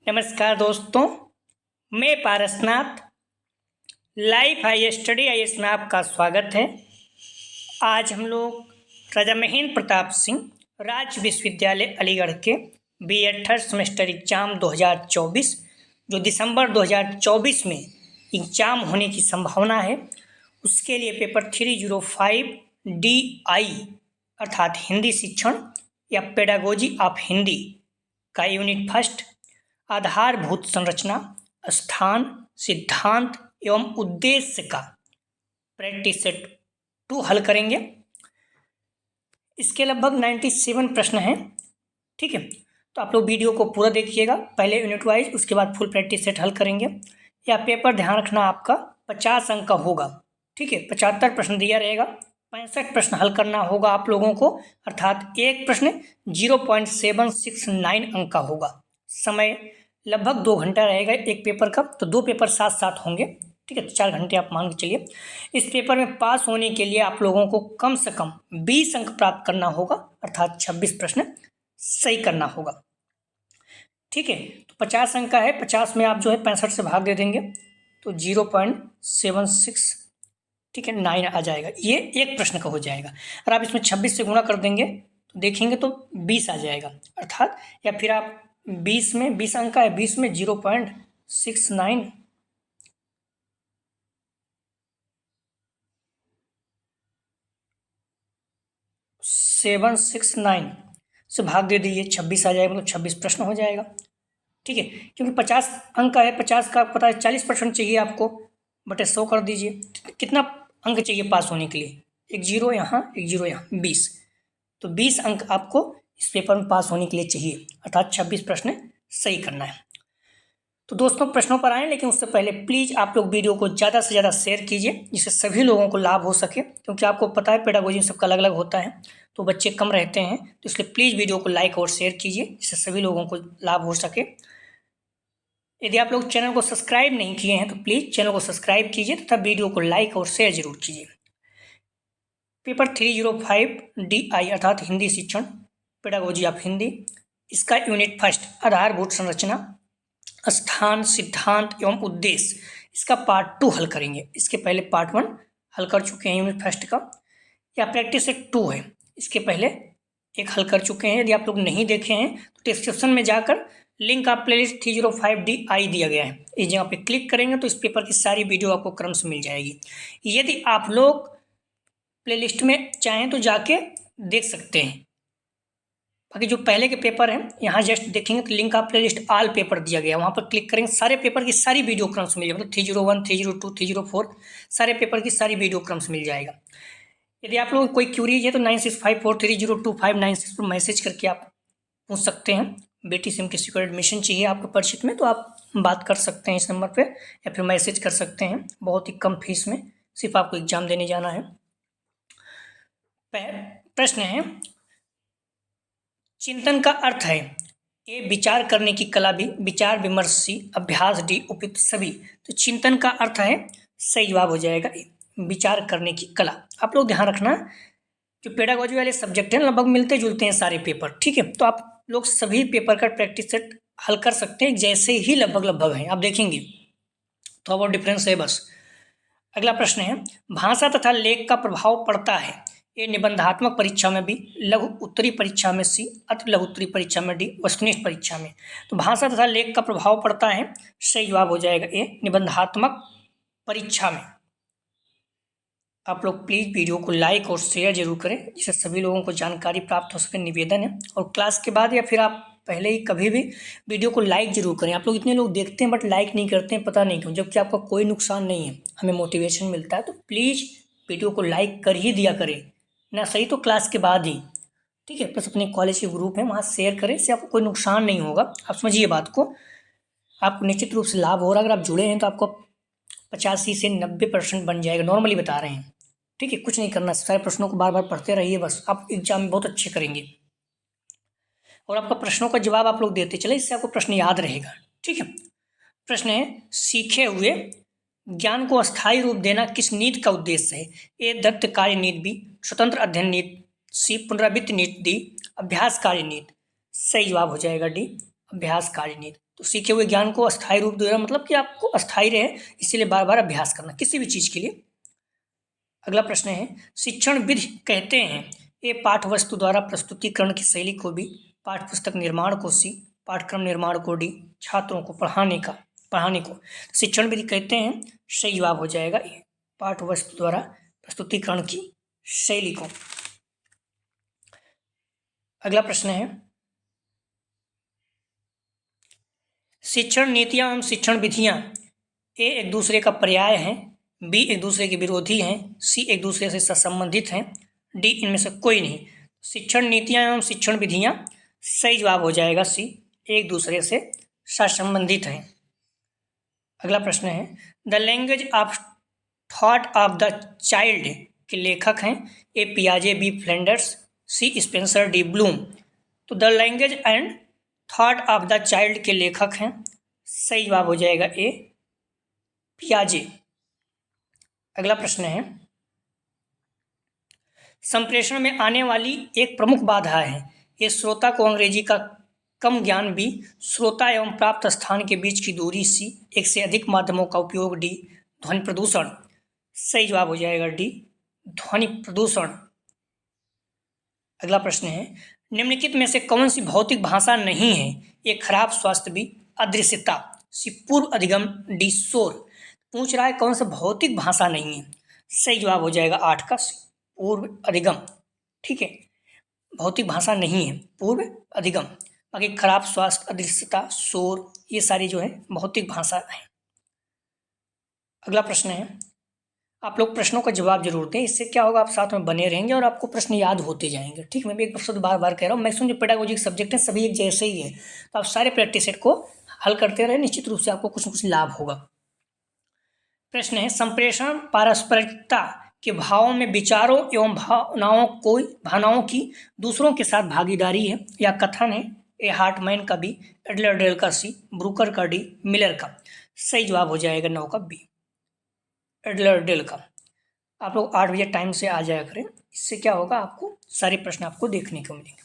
नमस्कार दोस्तों, मैं Parasnath life high study IAS में आपका स्वागत है। आज हम लोग राजा महेंद्र प्रताप सिंह राज्य विश्वविद्यालय अलीगढ़ के बीएड थर्ड सेमेस्टर एग्जाम 2024 जो दिसंबर 2024 में एग्जाम होने की संभावना है, उसके लिए पेपर 305 DI अर्थात हिंदी शिक्षण या पेडागोजी ऑफ हिंदी का यूनिट फर्स्ट आधारभूत संरचना, स्थान, सिद्धांत एवं उद्देश्य का प्रैक्टिस सेट 2 हल करेंगे। इसके लगभग 97 प्रश्न हैं। ठीक है, तो आप लोग वीडियो को पूरा देखिएगा, पहले यूनिट वाइज, उसके बाद फुल प्रैक्टिस सेट हल करेंगे। यह पेपर ध्यान रखना आपका 50 अंक का होगा। ठीक है, 75 प्रश्न दिया रहेगा, 65 प्रश्न हल करना होगा आप लोगों को, अर्थात एक प्रश्न 0.769 अंक का होगा। समय लगभग 2 घंटा रहेगा एक पेपर का, तो 2 पेपर साथ साथ होंगे। ठीक है, तो 4 घंटे आप मान के चलिए। इस पेपर में पास होने के लिए आप लोगों को कम से कम 20 अंक प्राप्त करना होगा, अर्थात 26 प्रश्न सही करना होगा। ठीक है, तो 50 अंक का है, 50 में आप जो है 65 से भाग दे देंगे तो 0.76 ठीक है 9 आ जाएगा। ये एक प्रश्न का हो जाएगा। और आप इसमें 26 से गुणा कर देंगे तो देखेंगे तो 20 आ जाएगा, अर्थात, या फिर आप 20 में 20 अंक का है, 20 में 0.69 769 से भाग दे दीजिए, 26 आ जाएगा, मतलब 26 प्रश्न हो जाएगा। ठीक है, क्योंकि 50 अंक का है, 50 का पता है 40% चाहिए आपको, बटे 100 कर दीजिए। कितना अंक चाहिए पास होने के लिए? एक जीरो यहाँ, एक जीरो यहाँ, 20। तो 20 अंक आपको इस पेपर में पास होने के लिए चाहिए, अर्थात 26 प्रश्न सही करना है। तो दोस्तों प्रश्नों पर आएँ, लेकिन उससे पहले प्लीज़ आप लोग वीडियो को ज़्यादा से ज़्यादा शेयर कीजिए, जिससे सभी लोगों को लाभ हो सके, क्योंकि आपको पता है पेडागोजी सबका अलग अलग होता है, तो बच्चे कम रहते हैं, तो इसलिए प्लीज़ वीडियो को लाइक और शेयर कीजिए, जिससे सभी लोगों को लाभ हो सके। यदि आप लोग चैनल को सब्सक्राइब नहीं किए हैं तो प्लीज़ चैनल को सब्सक्राइब कीजिए तथा वीडियो को लाइक और शेयर जरूर कीजिए। पेपर 305 DI अर्थात हिंदी शिक्षण, पेडागोजी ऑफ हिंदी, इसका यूनिट फर्स्ट आधारभूत संरचना, स्थान, सिद्धांत एवं उद्देश्य, इसका पार्ट 2 हल करेंगे। इसके पहले पार्ट 1 हल कर चुके हैं यूनिट फर्स्ट का, या प्रैक्टिस सेट 2 है, इसके पहले एक हल कर चुके हैं। यदि आप लोग नहीं देखे हैं तो डिस्क्रिप्शन में जाकर लिंक आप प्लेलिस्ट 305 DI दिया गया है, इस जगह पे क्लिक करेंगे तो इस पेपर की सारी वीडियो आपको क्रम से मिल जाएगी। यदि आप लोग प्लेलिस्ट में चाहें तो जाके देख सकते हैं। बाकी जो पहले के पेपर हैं, यहाँ जस्ट देखेंगे तो लिंक आप प्लेलिस्ट ऑल पेपर दिया गया है, वहाँ पर क्लिक करेंगे, सारे पेपर की सारी वीडियो क्रम से मिल जाएगा, मतलब 301, 302, 304 सारे पेपर की सारी वीडियो क्रम से मिल जाएगा। यदि आप लोगों को कोई क्यूरीज है तो 9654302596 पर मैसेज करके आप पूछ सकते हैं। बेटी सिम किसी को एडमिशन चाहिए आपके परिचित में तो आप बात कर सकते हैं इस नंबर पे, या फिर मैसेज कर सकते हैं, बहुत ही कम फीस में, सिर्फ आपको एग्जाम देने जाना है। प्रश्न है, चिंतन का अर्थ है ए विचार करने की कला, भी विचार विमर्श सी, अभ्यास डी, उपयुक्त सभी। तो चिंतन का अर्थ है, सही जवाब हो जाएगा ए विचार करने की कला। आप लोग ध्यान रखना, जो पेडागोजी वाले सब्जेक्ट हैं लगभग मिलते जुलते हैं सारे पेपर। ठीक है, तो आप लोग सभी पेपर का प्रैक्टिस सेट हल कर सकते हैं, जैसे ही लगभग हैं, आप देखेंगे तो बहुत डिफरेंस है बस। अगला प्रश्न है, भाषा तथा लेख का प्रभाव पड़ता है ए निबंधात्मक परीक्षा में, बी लघु उत्तरी परीक्षा में, सी अति लघु उत्तरी परीक्षा में, डी वस्तुनिष्ठ परीक्षा में। तो भाषा तथा लेख का प्रभाव पड़ता है, सही जवाब हो जाएगा ए निबंधात्मक परीक्षा में। आप लोग प्लीज़ वीडियो को लाइक और शेयर जरूर करें, जिससे सभी लोगों को जानकारी प्राप्त हो सके, निवेदन है। और क्लास के बाद या फिर आप पहले ही कभी भी वीडियो को लाइक जरूर करें। आप लोग इतने लोग देखते हैं बट लाइक नहीं करते हैं, पता नहीं क्यों, जबकि आपका कोई नुकसान नहीं है, हमें मोटिवेशन मिलता है। तो प्लीज़ वीडियो को लाइक कर ही दिया करें ना, सही तो क्लास के बाद ही। ठीक है, प्लस अपने कॉलेज के ग्रुप है वहाँ शेयर करें, इससे आपको कोई नुकसान नहीं होगा। आप समझिए बात को, आपको निश्चित रूप से लाभ हो रहा है। अगर आप जुड़े हैं तो आपको 85 से 90% बन जाएगा, नॉर्मली बता रहे हैं। ठीक है, कुछ नहीं करना, सारे प्रश्नों को बार बार पढ़ते रहिए, बस आप एग्जाम में बहुत अच्छे करेंगे। और आपका प्रश्नों का जवाब आप लोग देते चले, इससे आपको प्रश्न याद रहेगा। ठीक है, प्रश्न है, सीखे हुए ज्ञान को अस्थायी रूप देना किस नीति का उद्देश्य है? ए दत्त कार्य नीति, बी स्वतंत्र अध्ययन नीति, सी पुनरावृत्ति नीति, डी अभ्यास कार्य नीति। सही जवाब हो जाएगा डी अभ्यास कार्य नीति। तो सीखे हुए ज्ञान को अस्थायी रूप देना मतलब कि आपको अस्थायी रहे, इसीलिए बार बार अभ्यास करना किसी भी चीज़ के लिए। अगला प्रश्न है, शिक्षण विधि कहते हैं ये पाठ वस्तु द्वारा प्रस्तुतिकरण की शैली को भी, पाठ्य पुस्तक निर्माण को सी, पाठ्यक्रम निर्माण को डी, छात्रों को पढ़ाने को शिक्षण विधि कहते हैं। सही जवाब हो जाएगा ए, पाठ्य वस्तु द्वारा प्रस्तुतिकरण की शैली को। अगला प्रश्न है, शिक्षण नीतियां एवं शिक्षण विधियां ए एक दूसरे का पर्याय हैं, बी एक दूसरे के विरोधी हैं, सी एक दूसरे से संबंधित हैं, डी इनमें से कोई नहीं। शिक्षण नीतियां एवं शिक्षण विधियां, सही जवाब हो जाएगा सी, एक दूसरे से संबंधित हैं। अगला प्रश्न है, the language of thought of the child के लेखक हैं ए पियाजे, बी फ्लैंडर्स, सी स्पेंसर, डी ब्लूम। तो the language and thought of the child के लेखक हैं, सही जवाब हो जाएगा ए पियाजे। अगला प्रश्न है, संप्रेषण में आने वाली एक प्रमुख बाधा है ये श्रोता को अंग्रेजी का कम ज्ञान, बी श्रोता एवं प्राप्त स्थान के बीच की दूरी, सी एक से अधिक माध्यमों का उपयोग, डी ध्वनि प्रदूषण। सही जवाब हो जाएगा डी ध्वनि प्रदूषण। अगला प्रश्न है, निम्नलिखित में से कौन सी भौतिक भाषा नहीं है ये खराब स्वास्थ्य, बी अदृश्यता, सी पूर्व अधिगम, डी शोर। पूछ रहा है कौन सा भौतिक भाषा नहीं है, सही जवाब हो जाएगा 8 का सी पूर्व अधिगम। ठीक है, भौतिक भाषा नहीं है पूर्व अधिगम, बाकी खराब स्वास्थ्य, अदृश्यता, शोर ये सारी जो है भौतिक भाषा है। अगला प्रश्न है, आप लोग प्रश्नों का जवाब जरूर दें, इससे क्या होगा आप साथ में बने रहेंगे और आपको प्रश्न याद होते जाएंगे। ठीक, मैं भी एक शब्द बार बार कह रहा हूँ, मैक्सिमम जो पेडागोजिक सब्जेक्ट है सभी एक जैसे ही है, तो आप सारे प्रैक्टिस सेट को हल करते रहे, निश्चित रूप से आपको कुछ न कुछ लाभ होगा। प्रश्न है, संप्रेषण पारस्परिकता के भावों में विचारों एवं भावनाओं की दूसरों के साथ भागीदारी है या कथन है ए हार्टमैन का, बी एडलरडेल का, सी ब्रूकर का, डी मिलर का। सही जवाब हो जाएगा 9 का बी एडलरडेल का। आप लोग 8 बजे टाइम से आ जाया करें, इससे क्या होगा आपको सारे प्रश्न आपको देखने को मिलेंगे।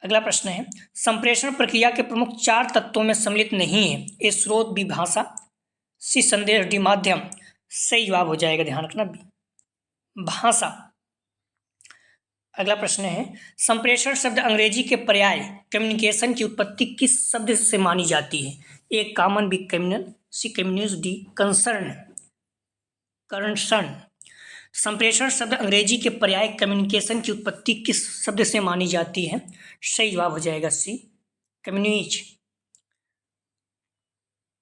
अगला प्रश्न है, संप्रेषण प्रक्रिया के प्रमुख 4 तत्वों में सम्मिलित नहीं है ए स्रोत, बी भाषा, सी संदेश, डी माध्यम। सही जवाब हो जाएगा, ध्यान रखना बी भाषा। अगला प्रश्न है, संप्रेषण शब्द अंग्रेजी के पर्याय कम्युनिकेशन की उत्पत्ति किस शब्द से मानी जाती है ए कॉमन, बी कम्युनल, सी कम्युनिस, डी कंसर्न। संप्रेषण शब्द अंग्रेजी के पर्याय कम्युनिकेशन की उत्पत्ति किस शब्द से मानी जाती है, सही जवाब हो जाएगा सी कम्युनिच।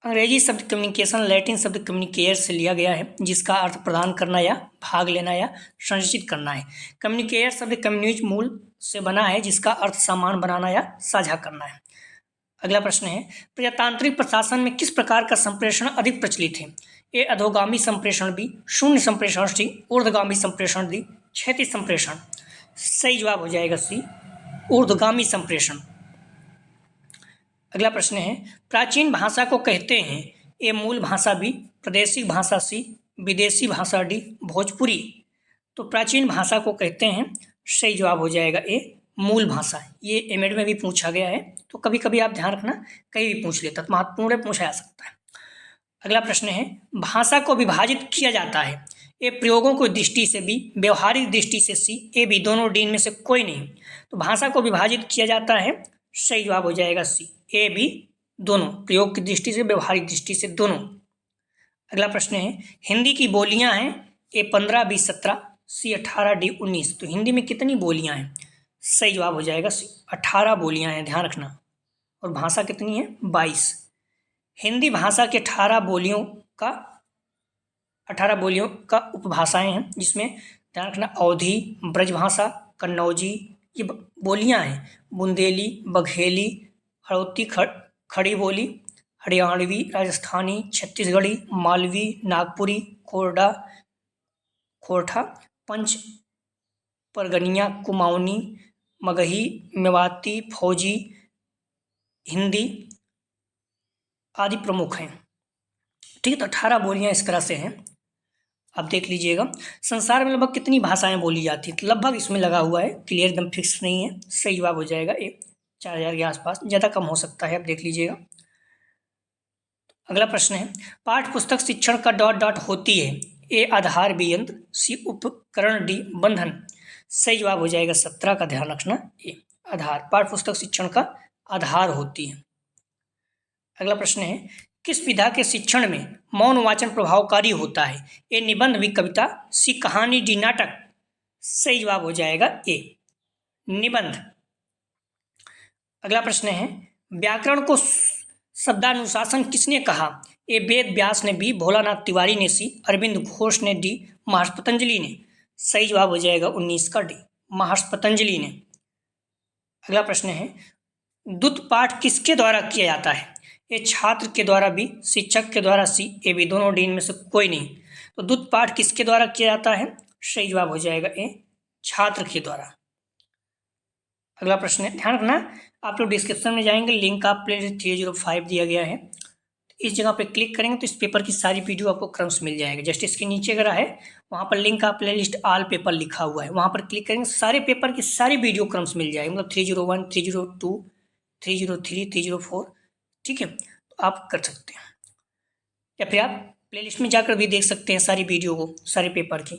अंग्रेजी शब्द कम्युनिकेशन लैटिन शब्द कम्युनिकेयर से लिया गया है जिसका अर्थ प्रदान करना या भाग लेना या संचित करना है। कम्युनिकेयर शब्द कम्युनिज मूल से बना है जिसका अर्थ सामान बनाना या साझा करना है। अगला प्रश्न है, प्रजातांत्रिक प्रशासन में किस प्रकार का संप्रेषण अधिक प्रचलित है ए अधोगामी संप्रेषण, बी शून्य संप्रेषण, सी ऊर्ध्वगामी संप्रेषण, डी क्षैतिज संप्रेषण। सही जवाब हो जाएगा सी ऊर्ध्वगामी संप्रेषण। अगला प्रश्न है, प्राचीन भाषा को कहते हैं ए मूल भाषा, बी प्रादेशिक भाषा, सी विदेशी भाषा, डी भोजपुरी। तो प्राचीन भाषा को कहते हैं, सही जवाब हो जाएगा ए मूल भाषा। ये एमएड में भी पूछा गया है, तो कभी कभी आप ध्यान रखना कहीं भी पूछ लेता, तो महत्वपूर्ण है, पूछा जा सकता है। अगला प्रश्न है, भाषा को विभाजित किया जाता है ए प्रयोगों की दृष्टि से, बी व्यवहारिक दृष्टि से, सी ए बी दोनों, डी में से कोई नहीं। तो भाषा को विभाजित किया जाता है, सही जवाब हो जाएगा सी ए बी दोनों, प्रयोग की दृष्टि से, व्यवहारिक दृष्टि से, दोनों। अगला प्रश्न है, हिंदी की बोलियां हैं ए 15, बी 17, सी 18, डी 19। तो हिंदी में कितनी बोलियां हैं, सही जवाब हो जाएगा सी 18 बोलियां हैं, ध्यान रखना। और भाषा कितनी है 22। हिंदी भाषा के 18 बोलियों का उपभाषाएं हैं जिसमें ध्यान रखना अवधी, ब्रजभाषा, कन्नौजी ये बोलियां हैं, बुंदेली, बघेली, हड़ौती, खड़ी बोली, हरियाणवी, राजस्थानी, छत्तीसगढ़ी, मालवी, नागपुरी, खोरठा, पंच परगनिया, कुमाऊनी, मगही, मेवाती, फौजी, हिंदी आदि प्रमुख हैं। ठीक है, तो 18 बोलियां इस तरह से हैं, आप देख लीजिएगा। संसार में लगभग कितनी भाषाएं बोली जाती हैं, तो लगभग इसमें लगा हुआ है, क्लियर एकदम फिक्स नहीं है। सही जवाब हो जाएगा ए 4000 के आसपास, ज़्यादा कम हो सकता है, आप देख लीजिएगा। अगला प्रश्न है, पाठ्य पुस्तक शिक्षण का डॉट डॉट होती है। ए आधार, बी यंत्र, सी उपकरण, डी बंधन। सही जवाब हो जाएगा 17 का, ध्यान रखना ए आधार। पाठ्य पुस्तक शिक्षण का आधार होती है। अगला प्रश्न है, किस विधा के शिक्षण में मौन वाचन प्रभावकारी होता है। ए निबंध, बी कविता, सी कहानी, डी नाटक। सही जवाब हो जाएगा ए निबंध। अगला प्रश्न है, व्याकरण को शब्दानुशासन किसने कहा। ए वेद व्यास ने, बी भोलानाथ तिवारी ने, सी अरविंद घोष ने, डी महर्षि पतंजलि ने। सही जवाब हो जाएगा 19 का, डी महर्षि पतंजलि ने। अगला प्रश्न है, द्वुत पाठ किसके द्वारा किया जाता है। ए छात्र के द्वारा, बी शिक्षक के द्वारा, सी ए बी दोनों, डी इनमें से कोई नहीं। तो द्वुत पाठ किसके द्वारा किया जाता है। सही जवाब हो जाएगा ए छात्र के द्वारा। अगला प्रश्न है, ध्यान रखना आप लोग डिस्क्रिप्शन में जाएंगे, लिंक आप प्लेलिस्ट 305 दिया गया है, इस जगह पे क्लिक करेंगे तो इस पेपर की सारी वीडियो आपको क्रमश मिल जाएगा। जस्ट इसके नीचे अगर है वहाँ पर लिंक का प्लेलिस्ट ऑल पेपर लिखा हुआ है, वहाँ पर क्लिक करेंगे सारे पेपर की सारी वीडियो क्रमश मिल जाएगी, मतलब 301, 302, 303, 304। ठीक है, तो आप कर सकते हैं, या फिर आप प्लेलिस्ट में जाकर भी देख सकते हैं सारी वीडियो को, सारे पेपर की।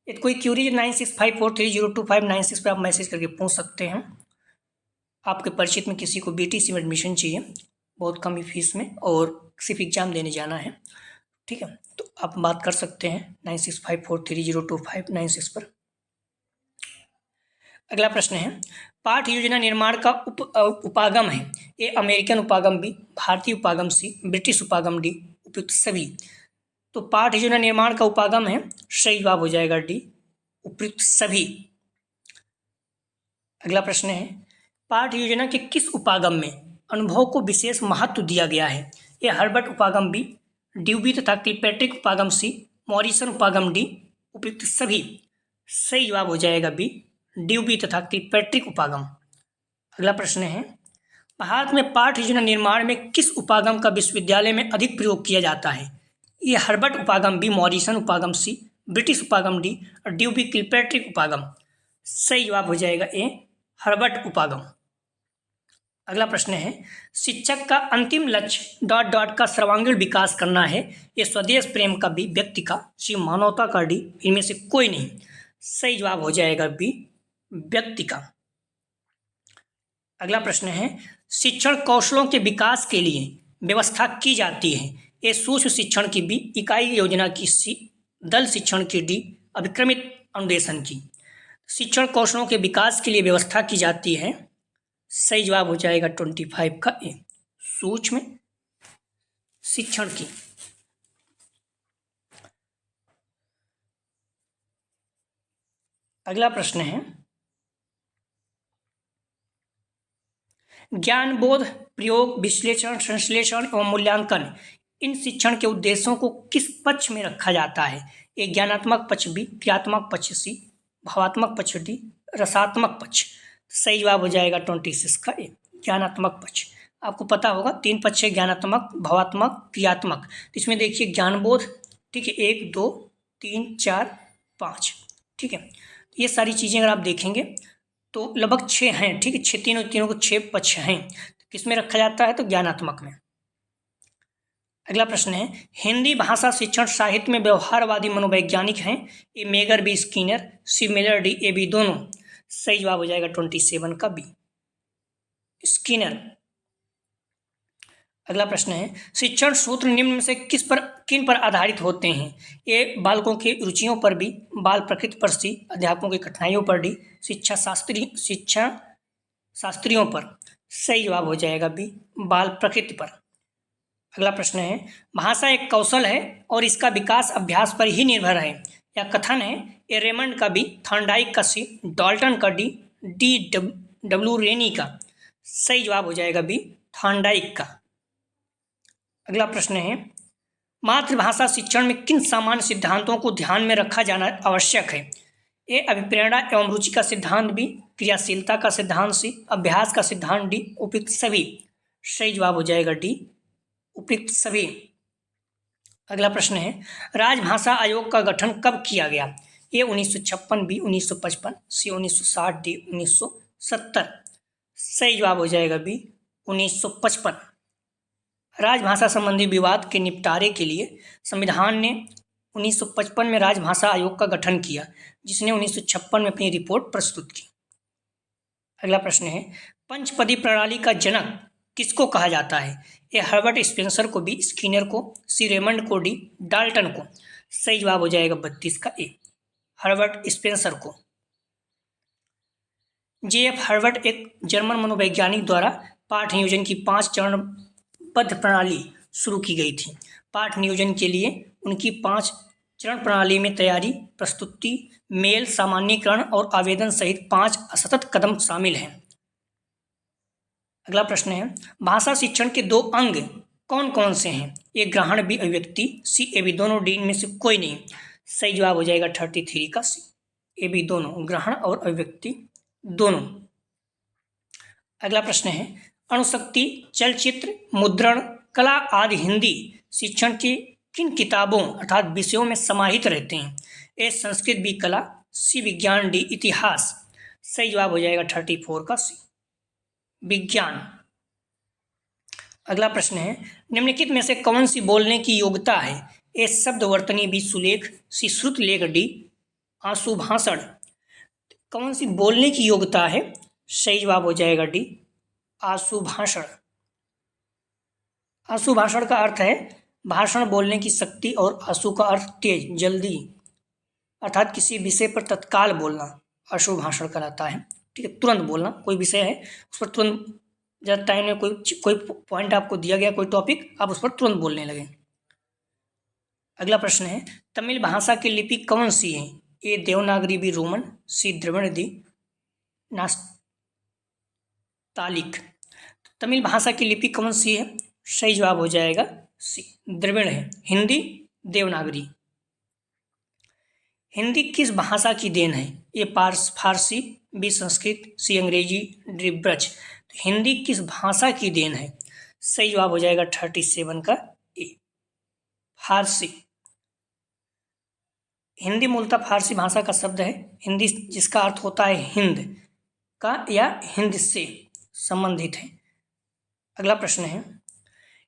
यदि कोई क्यूरी 9654302596 पर आप मैसेज करके पूछ सकते हैं। आपके परिचित में किसी को बीटीसी में एडमिशन चाहिए बहुत कम ही फीस में और सिर्फ एग्जाम देने जाना है, ठीक है, तो आप बात कर सकते हैं 9654302596 पर। अगला प्रश्न है, पाठ योजना निर्माण का उपागम है। ए अमेरिकन उपागम, बी भारतीय उपागम, सी ब्रिटिश उपागम, डी उपयुक्त सभी। तो पाठ योजना निर्माण का उपागम है, सही जवाब हो जाएगा डी उपयुक्त सभी। अगला प्रश्न है, पाठ योजना के किस उपागम में अनुभव को विशेष महत्व दिया गया है। ए हर्बर्ट उपागम, बी ड्यूबी तथा किलपैट्रिक उपागम, सी मॉरिसन उपागम, डी उपयुक्त सभी। सही जवाब हो जाएगा बी ड्यूबी तथा किलपैट्रिक उपागम। अगला प्रश्न है, भारत में पाठ योजना निर्माण में किस उपागम का विश्वविद्यालय में अधिक प्रयोग किया जाता है। ये हर्बर्ट उपागम, बी मॉरिसन उपागम, सी ब्रिटिश उपागम, डी ड्यूबी किलपैट्रिक उपागम। सही जवाब हो जाएगा ए हर्बर्ट उपागम। अगला प्रश्न है, शिक्षक का अंतिम लक्ष्य डॉट डॉट का सर्वांगीण विकास करना है। ये स्वदेश प्रेम का, बी व्यक्ति का, सी मानवता का, डी इनमें से कोई नहीं। सही जवाब हो जाएगा बी व्यक्ति का। अगला प्रश्न है, शिक्षण कौशलों के विकास के लिए व्यवस्था की जाती है। ए सूक्ष्म शिक्षण की, बी इकाई योजना की, सी दल शिक्षण की, डी अभिक्रमित अनुदेशन की। शिक्षण कौशलों के विकास के लिए व्यवस्था की जाती है। सही जवाब हो जाएगा 25 का ए सूक्ष्म शिक्षण की। अगला प्रश्न है, ज्ञान बोध, प्रयोग, विश्लेषण, संश्लेषण एवं मूल्यांकन इन शिक्षण के उद्देश्यों को किस पक्ष में रखा जाता है। ए ज्ञानात्मक पक्ष, बी क्रियात्मक पक्ष, सी भावात्मक पक्ष, डी रसात्मक पक्ष। सही जवाब हो जाएगा 26 का ए ज्ञानात्मक पक्ष। आपको पता होगा 3 पक्ष है, ज्ञानात्मक, भावात्मक, क्रियात्मक। तो इसमें देखिए ज्ञानबोध, ठीक है, 1 2 3 4 5, ठीक है, ये सारी चीज़ें अगर आप देखेंगे तो लगभग 6 हैं, ठीक है, 6 तीनों को 6 पक्ष हैं। किस में रखा जाता है तो ज्ञानात्मक में। अगला प्रश्न है, हिंदी भाषा शिक्षण साहित्य में व्यवहारवादी मनोवैज्ञानिक हैं। A Mager, B Skinner, C Miller, D A B दोनों। सही जवाब हो जाएगा 27 का बी स्किनर। अगला प्रश्न है, शिक्षण सूत्र निम्न में से किन पर आधारित होते हैं। ए बालकों की रुचियों पर, बी बाल प्रकृति पर, सी अध्यापकों की कठिनाइयों पर, डी शिक्षा शास्त्रियों पर। सही जवाब हो जाएगा बी बाल प्रकृति पर। अगला प्रश्न है, भाषा एक कौशल है और इसका विकास अभ्यास पर ही निर्भर है। या कथन है। ए रेमंड का, बी थॉर्नडाइक का, सी डाल्टन का, डी डब्ल्यू रेनी का। सही जवाब हो जाएगा बी थॉर्नडाइक का। अगला प्रश्न है, मातृभाषा शिक्षण में किन सामान्य सिद्धांतों को ध्यान में रखा जाना आवश्यक है। ए अभिप्रेरणा एवं रुचि का सिद्धांत, बी क्रियाशीलता का सिद्धांत, सी अभ्यास का सिद्धांत, डी उपयुक्त सभी। सही जवाब हो जाएगा डी उपयुक्त सभी। अगला प्रश्न है, राजभाषा आयोग का गठन कब किया गया। ए 1956, बी 1955, सी 1960, डी 1970। सही जवाब हो जाएगा बी 1955। राजभाषा संबंधी विवाद के निपटारे के लिए संविधान ने 1955 में राजभाषा आयोग का गठन किया, जिसने 1956 में अपनी रिपोर्ट प्रस्तुत की। अगला प्रश्न है, पंचपदी प्रणाली का जनक किसको कहा जाता है? ए हर्बर्ट स्पेंसर को, बी स्किनर को, सी रेमंड को, डी डाल्टन को। सही जवाब हो जाएगा 32 का ए, हर्बर्ट स्पेंसर को। जे.एफ. हर्बर्ट एक जर्मन मनोवैज्ञानिक द्वारा पाठ नियोजन की 5 चरणबद्ध प्रणाली शुरू की गई थी। पाठ नियोजन के लिए उनकी 5 चरण प्रणाली में तैयारी, प्रस्तुति, मेल, सामान्यीकरण और आवेदन सहित 5 असतत कदम शामिल हैं। अगला प्रश्न है, भाषा शिक्षण के 2 अंग कौन कौन से हैं? ए ग्रहण, बी अभिव्यक्ति, सी ए बी दोनों, डी इनमें से कोई नहीं। सही जवाब हो जाएगा 33 का सी, ए बी दोनों, ग्रहण और अभिव्यक्ति दोनों। अगला प्रश्न है, अणुशक्ति, चलचित्र, मुद्रण, कला आदि हिंदी शिक्षण की किन किताबों अर्थात विषयों में समाहित रहते हैं? ए संस्कृत, बी कला, सी विज्ञान, डी इतिहास। सही जवाब हो जाएगा 34 का सी, विज्ञान। अगला प्रश्न है, निम्नलिखित में से कौन सी बोलने की योग्यता है? ए शब्दवर्तनी, बी सुलेख, सी श्रुत लेख, डी आंसू भाषण। कौन सी बोलने की योग्यता है? सही जवाब हो जाएगा डी आंसू भाषण। आंसू भाषण का अर्थ है भाषण बोलने की शक्ति और आंसू का अर्थ तेज, जल्दी, अर्थात किसी विषय पर तत्काल बोलना आंसू भाषण कहलाता है। ठीक है, तुरंत बोलना, कोई विषय है उस पर तुरंत, जब टाइम में कोई पॉइंट आपको दिया गया, कोई टॉपिक, आप उस पर तुरंत बोलने लगे। अगला प्रश्न है, तमिल भाषा की लिपि कौन सी है? ए देवनागरी, बी रोमन, सी द्रविड़, डी नास्तालिक। तमिल भाषा की लिपि कौन सी है? सही जवाब हो जाएगा सी, द्रविड़ है। हिंदी, देवनागरी। हिंदी किस भाषा की देन है? ए फारसी, बी संस्कृत, सी अंग्रेजी, डी ब्रज। तो हिंदी किस भाषा की देन है? सही जवाब हो जाएगा 37 का ए, फारसी। हिंदी मूलतः फारसी भाषा का शब्द है। हिंदी जिसका अर्थ होता है हिंद का या हिंद से संबंधित है। अगला प्रश्न है,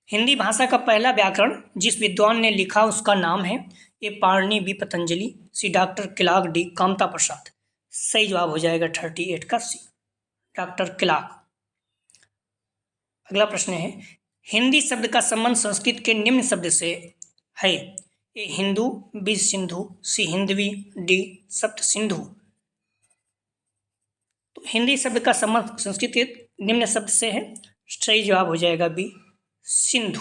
हिंदी भाषा का पहला व्याकरण जिस विद्वान ने लिखा उसका नाम है? ए पाणिनि, बी पतंजलि, सी डॉक्टर किलाक, डी कामता प्रसाद। सही जवाब हो जाएगा 38 का सी, डॉक्टर किलाक। अगला प्रश्न है, हिंदी शब्द का संबंध संस्कृत के निम्न शब्द से है? ए हिंदू, बी सिंधु, सी हिंदवी, डी सप्त सिंधु। तो हिंदी शब्द का संबंध संस्कृत के निम्न शब्द से है। सही जवाब हो जाएगा बी सिंधु।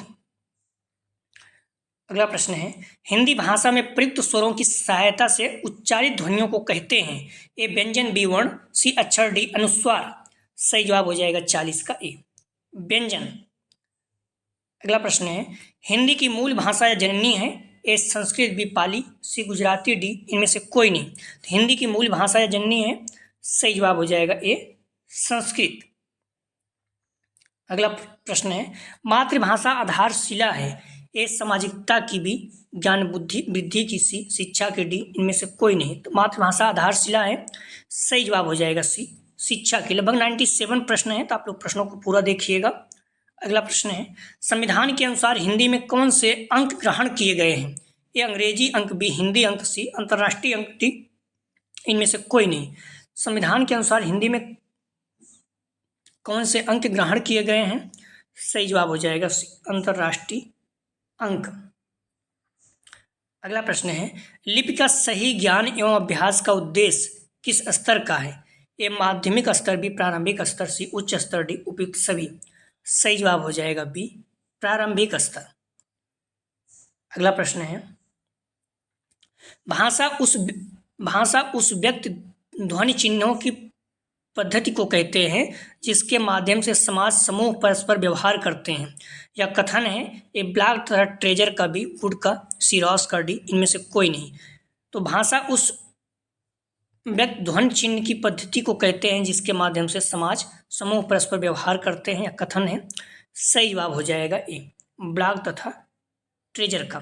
अगला प्रश्न है, हिंदी भाषा में प्रयुक्त स्वरों की सहायता से उच्चारित ध्वनियों को कहते हैं? ए व्यंजन, बी वर्ण, सी अक्षर, डी अनुस्वार। सही जवाब हो जाएगा 40 का ए, व्यंजन। अगला प्रश्न है, हिंदी की मूल भाषा या जननी है? ए संस्कृत, बी पाली, सी गुजराती, डी इनमें से कोई नहीं। तो हिंदी की मूल भाषा या जननी है। सही जवाब हो जाएगा ए संस्कृत। अगला प्रश्न है, मातृभाषा आधारशिला है? ए सामाजिकता की, बी ज्ञान बुद्धि वृद्धि की, सी शिक्षा की, डी इनमें से कोई नहीं। तो मातृभाषा आधारशिला है। सही जवाब हो जाएगा सी, शिक्षा की। लगभग 97 प्रश्न है, तो आप लोग प्रश्नों को पूरा देखिएगा। अगला प्रश्न है, संविधान के अनुसार हिंदी में कौन से अंक ग्रहण किए गए हैं? ए अंग्रेजी अंक, बी हिंदी अंक, सी अंतर्राष्ट्रीय अंक, डी इनमें से कोई नहीं। संविधान के अनुसार हिंदी में कौन से अंक ग्रहण किए गए हैं? सही जवाब हो जाएगा सी, अंतर्राष्ट्रीय अंक। अगला प्रश्न है, लिपि का सही ज्ञान एवं अभ्यास का उद्देश्य किस स्तर का है? ए माध्यमिक स्तर, बी प्रारंभिक स्तर, सी उच्च स्तर, डी उपयुक्त सभी। सही जवाब हो जाएगा बी प्रारंभिक स्तर। अगला प्रश्न है, भाषा उस व्यक्ति ध्वनि चिन्हों की पद्धति को कहते हैं जिसके माध्यम से समाज समूह परस्पर व्यवहार करते हैं। या कथन है? ए ब्लैक तथा ट्रेजर का, बी वुड का, सी रॉस का, डी इनमें से कोई नहीं। तो भाषा उस व्यक्ति ध्वनि चिन्ह की पद्धति को कहते हैं जिसके माध्यम से समाज समूह परस्पर व्यवहार करते हैं, या कथन है। सही जवाब हो जाएगा ए, ब्लॉग तथा ट्रेजर का।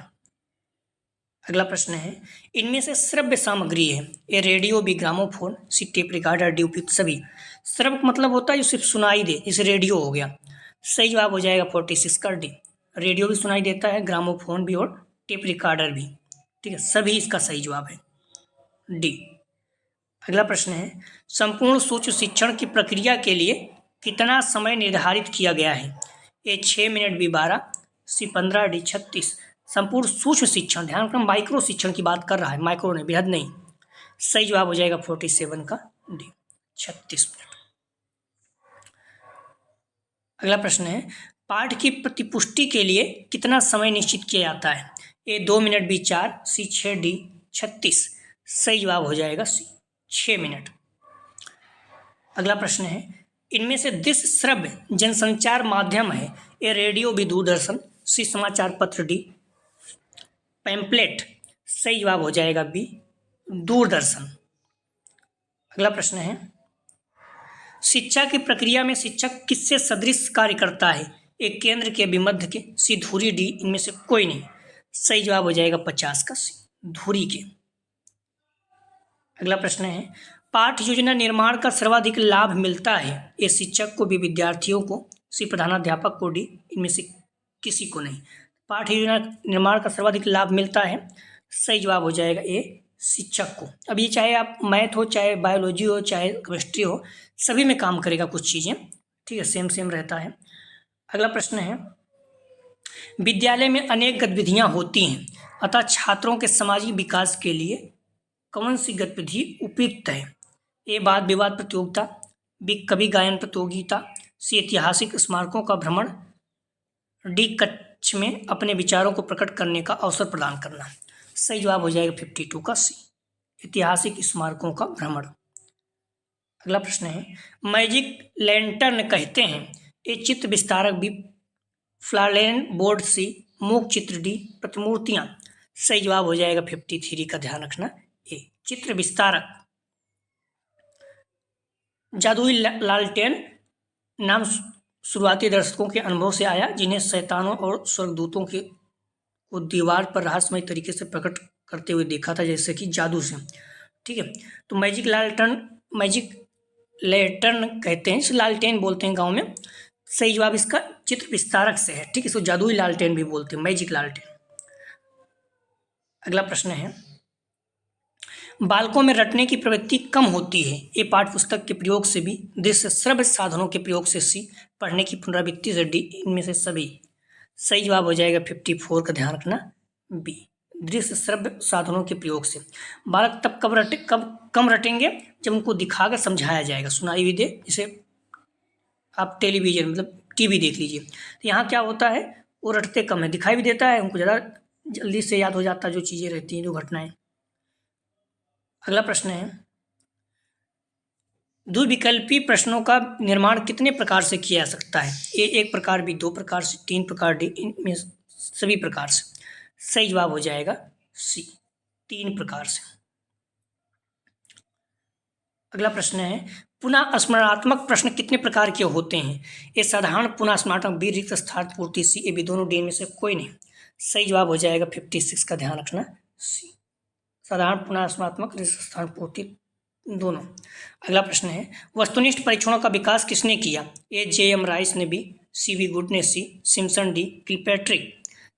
अगला प्रश्न है, इनमें से श्रव्य सामग्री है ए रेडियो, बी ग्रामोफोन, सी टेप रिकॉर्डर, डी उपयुक्त सभी। श्रव्य मतलब होता है जो सिर्फ सुनाई दे, जैसे रेडियो हो गया। सही जवाब हो जाएगा 46 का डी। रेडियो भी सुनाई देता है, ग्रामोफोन भी और टेप रिकॉर्डर भी। ठीक है, सभी इसका सही जवाब है डी। अगला प्रश्न है, संपूर्ण सूक्ष्म शिक्षण की प्रक्रिया के लिए कितना समय निर्धारित किया गया है ए 6 मिनट, बी 12, सी 15, डी 36। संपूर्ण सूक्ष्म शिक्षण, ध्यान रखना माइक्रो शिक्षण की बात कर रहा है, माइक्रो नहीं, बृहद नहीं। सही जवाब हो जाएगा 47 का डी, 36 मिनट। अगला प्रश्न है, पाठ की प्रतिपुष्टि के लिए कितना समय निश्चित किया जाता है ए 2 मिनट, बी 4, सी 6, डी 36। सही जवाब हो जाएगा सी, 6 मिनट। अगला प्रश्न है, इनमें से दृश्य श्रव्य जनसंचार माध्यम है ए रेडियो, बी दूरदर्शन, सी समाचार पत्र, डी पैम्पलेट। सही जवाब हो जाएगा बी दूरदर्शन। अगला प्रश्न है, शिक्षा की प्रक्रिया में शिक्षक किससे सदृश कार्य करता है ए केंद्र के, बी मध्य के, सी धुरी, डी इनमें से कोई नहीं। सही जवाब हो जाएगा 50 का सी, धुरी के। अगला प्रश्न है, पाठ योजना निर्माण का सर्वाधिक लाभ मिलता है ए शिक्षक को, बी विद्यार्थियों को, सी प्रधानाध्यापक को, डी इनमें से किसी को नहीं। पाठ योजना निर्माण का सर्वाधिक लाभ मिलता है, सही जवाब हो जाएगा ए शिक्षक को। अब ये चाहे आप मैथ हो, चाहे बायोलॉजी हो, चाहे केमिस्ट्री हो, सभी में काम करेगा कुछ चीज़ें। ठीक है, सेम रहता है। अगला प्रश्न है, विद्यालय में अनेक गतिविधियां होती हैं, अतः छात्रों के सामाजिक विकास के लिए कौन सी गतिविधि उपयुक्त है ए वाद विवाद प्रतियोगिता, बी कवि गायन प्रतियोगिता, सी ऐतिहासिक स्मारकों का भ्रमण, डी कक्ष में अपने विचारों को प्रकट करने का अवसर प्रदान करना। सही जवाब हो जाएगा 52 का सी, ऐतिहासिक स्मारकों का भ्रमण। अगला प्रश्न है, मैजिक लैंटर्न कहते हैं ए चित्र विस्तारक, बी फ्लालेन बोर्ड, सी मूक चित्र, डी प्रतिमूर्तियां। सही जवाब हो जाएगा 53 का, ध्यान रखना ए चित्र विस्तारक। जादुई लालटेन नाम शुरुआती दर्शकों के अनुभव से आया, जिन्हें शैतानों और स्वर्गदूतों के को दीवार पर रहस्यमय तरीके से प्रकट करते हुए देखा था, जैसे कि जादू से। ठीक है, तो मैजिक लैंटर्न कहते हैं, इसे लालटेन बोलते हैं गांव में। सही जवाब इसका चित्र विस्तारक से है। ठीक है, इसको जादुई लालटेन भी बोलते हैं, मैजिक लालटेन। अगला प्रश्न है, बालकों में रटने की प्रवृत्ति कम होती है ये पाठ्य पुस्तक के प्रयोग से, भी दृश्य श्रव्य साधनों के प्रयोग से, सी पढ़ने की पुनरावृत्ति से, डी इनमें से सभी। सही जवाब हो जाएगा 54 का, ध्यान रखना बी दृश्य श्रव्य साधनों के प्रयोग से। बालक तब कम रटेंगे जब उनको दिखाकर समझाया जाएगा, सुनाई भी दे। जैसे आप टेलीविजन मतलब टीवी देख लीजिए, तो यहाँ क्या होता है, वो रटते कम है, दिखाई भी देता है, उनको ज़्यादा जल्दी से याद हो जाता है जो चीज़ें रहती हैं, जो घटनाएं। अगला प्रश्न है, द्विविकल्पी प्रश्नों का निर्माण कितने प्रकार से किया जा सकता है ए 1 प्रकार, बी 2 प्रकार से, 3 प्रकार, डी इनमें सभी प्रकार से। सही जवाब हो जाएगा सी 3 प्रकार से। अगला प्रश्न है, पुनः स्मरणात्मक प्रश्न कितने प्रकार के होते हैं ए साधारण पुनः स्मरणात्मक, बी रिक्त स्थान पूर्ति, सी ए बी दोनों, डी में से कोई नहीं। सही जवाब हो जाएगा 56 का, ध्यान रखना सी साधारण पुनः स्मरणात्मक, रिक्त स्थान पूर्ति दोनों। अगला प्रश्न है, वस्तुनिष्ठ परीक्षणों का विकास किसने किया ए J.M. राइस ने, बी C.V. गुड ने, सी सिम्पसन, डी किलपैट्रिक।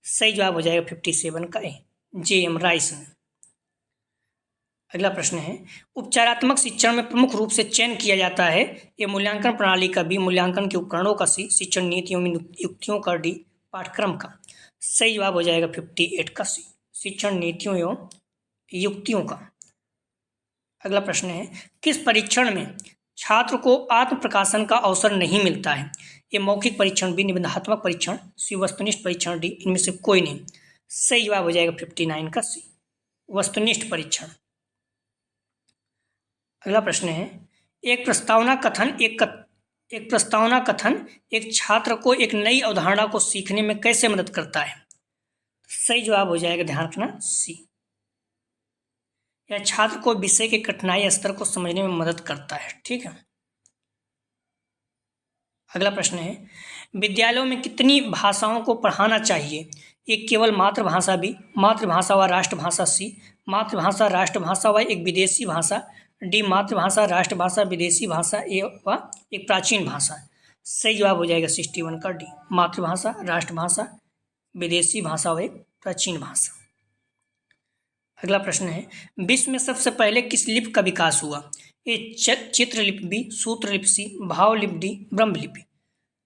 सही जवाब हो जाएगा 57 का ए J.M. राइस ने। अगला प्रश्न है, उपचारात्मक शिक्षण में प्रमुख रूप से चयन किया जाता है ए मूल्यांकन प्रणाली का, बी मूल्यांकन के उपकरणों का, सी शिक्षण नीतियों में युक्तियों का, डी पाठ्यक्रम का। सही जवाब हो जाएगा 58 का सी शिक्षण नीतियों एवं युक्तियों का। अगला प्रश्न है, किस परीक्षण में छात्र को आत्म प्रकाशन का अवसर नहीं मिलता है ये मौखिक परीक्षण, बी निबंधात्मक परीक्षण, सी वस्तुनिष्ठ परीक्षण, डी इनमें से कोई नहीं। सही जवाब हो जाएगा 59 का सी वस्तुनिष्ठ परीक्षण। अगला प्रश्न है, एक प्रस्तावना कथन एक छात्र को एक नई अवधारणा को सीखने में कैसे मदद करता है। सही जवाब हो जाएगा, ध्यान रखना सी यह छात्र को विषय के कठिनाई स्तर को समझने में मदद करता है। ठीक है, अगला प्रश्न है, विद्यालयों में कितनी भाषाओं को पढ़ाना चाहिए एक केवल मातृभाषा बी, मातृभाषा व राष्ट्रभाषा सी, मातृभाषा राष्ट्रभाषा व एक विदेशी भाषा डी, मातृभाषा राष्ट्रभाषा विदेशी भाषा ए व एक प्राचीन भाषा। सही जवाब हो जाएगा 61 का डी, मातृभाषा राष्ट्रभाषा विदेशी भाषा व एक प्राचीन भाषा। अगला प्रश्न है, विश्व में सबसे पहले किस लिपि का विकास हुआ? ए चित्रलिपि बी, सूत्रलिपि सी, भावलिपि डी, ब्रह्मलिपि।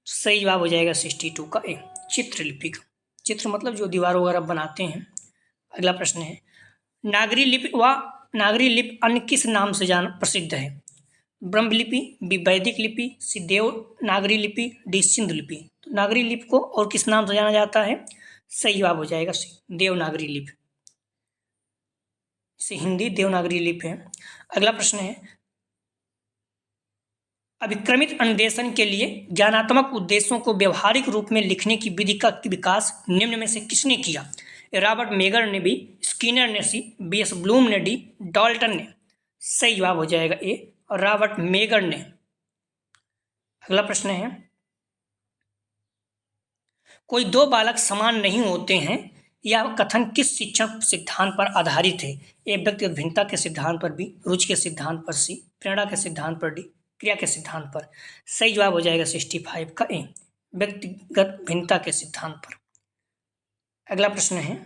सही जवाब हो जाएगा 62 का ए, चित्रलिपि का। चित्र मतलब जो दीवार वगैरह बनाते हैं। अगला प्रश्न है, नागरी लिपि अन्य किस नाम से प्रसिद्ध है? ब्रह्मलिपि बी, वैदिक लिपि सी, देवनागरी लिपि डी, सिंधु लिपि। तो नागरी लिपि को और किस नाम से जाना जाता है? सही जवाब हो जाएगा सी, देवनागरी लिपि। इसे हिंदी देवनागरी लिपि है। अगला प्रश्न है, अभिक्रमित अनुदेशन के लिए ज्ञानात्मक उद्देश्यों को व्यवहारिक रूप में लिखने की विधि का विकास निम्न में से किसने किया? रॉबर्ट मेगर ने बी, स्किनर ने सी, बी.एस. ब्लूम ने डी, डाल्टन ने। सही जवाब हो जाएगा ए, रॉबर्ट मेगर ने। अगला प्रश्न है, कोई दो बालक समान नहीं होते हैं, यह कथन किस शिक्षण सिद्धांत पर आधारित है? ए, व्यक्तिगत भिन्नता के सिद्धांत पर, बी, रुचि के सिद्धांत पर, सी, प्रेरणा के सिद्धांत पर, डी, क्रिया के सिद्धांत पर। सही जवाब हो जाएगा 65 का ए, व्यक्तिगत भिन्नता के सिद्धांत पर। अगला प्रश्न है,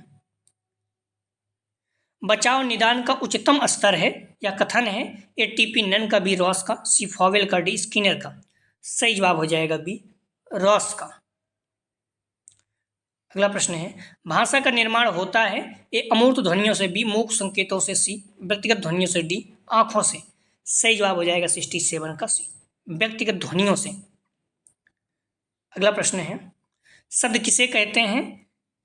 बचाव निदान का उच्चतम स्तर है, या कथन है ए, टीपी नन का, बी, रॉस का, सी, फॉवेल का, डी, स्किनर का। सही जवाब हो जाएगा बी, रॉस का। अगला प्रश्न है, भाषा का निर्माण होता है ए, अमूर्त ध्वनियों से, बी, मूक संकेतों से, सी, व्यक्तिगत ध्वनियों से, डी, आंखों से। सही जवाब हो जाएगा 67 का सी, व्यक्तिगत ध्वनियों से। अगला प्रश्न है, शब्द किसे कहते हैं?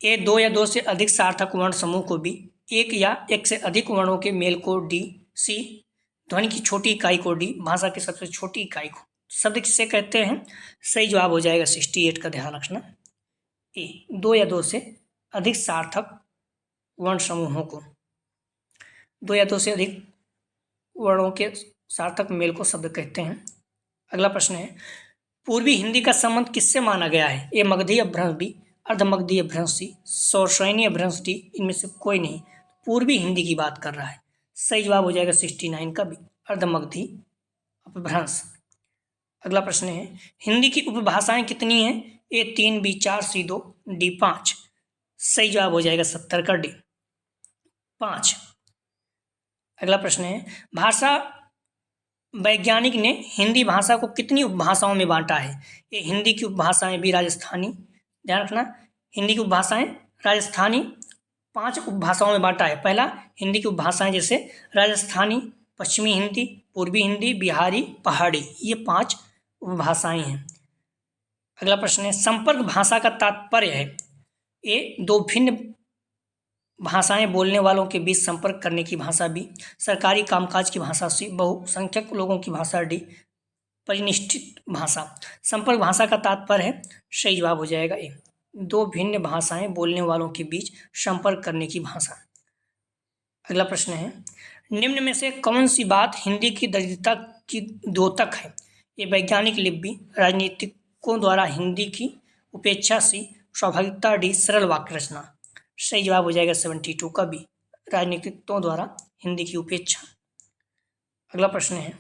ए, दो या दो से अधिक सार्थक वर्ण समूह को, बी, एक या एक से अधिक वर्णों के मेल को, डी, सी, ध्वनि की छोटी इकाई को, डी, भाषा की सबसे छोटी इकाई को। शब्द किसे कहते हैं? सही जवाब हो जाएगा 68 का, ध्यान रखना ए, दो या दो से अधिक सार्थक वर्ण समूहों को, दो या दो से अधिक वर्णों के सार्थक मेल को शब्द कहते हैं। अगला प्रश्न है, पूर्वी हिंदी का संबंध किससे माना गया है? ए, मगधी अपभ्रंश, बी, अर्धमगधी अपभ्रंश, सी, सौशैनी अपभ्रंश, डी, इनमें से कोई नहीं। पूर्वी हिंदी की बात कर रहा है। सही जवाब हो जाएगा 69 का बी, अर्धमगधी अपभ्रंश। अगला प्रश्न है, हिंदी की उपभाषाएं कितनी हैं? ए, 3, बी, 4, सी, 2, डी, 5। सही जवाब हो जाएगा 70 का डी, 5। अगला प्रश्न है, भाषा वैज्ञानिक ने हिंदी भाषा को कितनी उपभाषाओं में बांटा है? ए, हिंदी की उपभाषाएं, बी, राजस्थानी, ध्यान रखना, हिंदी की उपभाषाएं राजस्थानी 5 उपभाषाओं में बांटा है। पहला, हिंदी की उपभाषाएं जैसे राजस्थानी, पश्चिमी हिंदी, पूर्वी हिंदी, बिहारी, पहाड़ी, ये 5 उपभाषाएं हैं। अगला प्रश्न है, संपर्क भाषा का तात्पर्य है? ए, दो भिन्न भाषाएं बोलने वालों के बीच संपर्क करने की भाषा, बी, सरकारी कामकाज की भाषा, सी, बहुसंख्यक लोगों की भाषा, डी, परिनिष्ठित भाषा। संपर्क भाषा का तात्पर्य है, सही जवाब हो जाएगा ए, दो भिन्न भाषाएं बोलने वालों के बीच संपर्क करने की भाषा। अगला प्रश्न है, निम्न में से कौन सी बात हिंदी की दरिद्रता की द्योतक है? ये वैज्ञानिक लिपि, राजनीतिकों द्वारा हिंदी की उपेक्षा, सी, स्वाभाविकता, डी, सरल वाक्य रचना। सही जवाब हो जाएगा 72 का बी, राजनीतिकों द्वारा हिंदी की उपेक्षा। अगला प्रश्न है,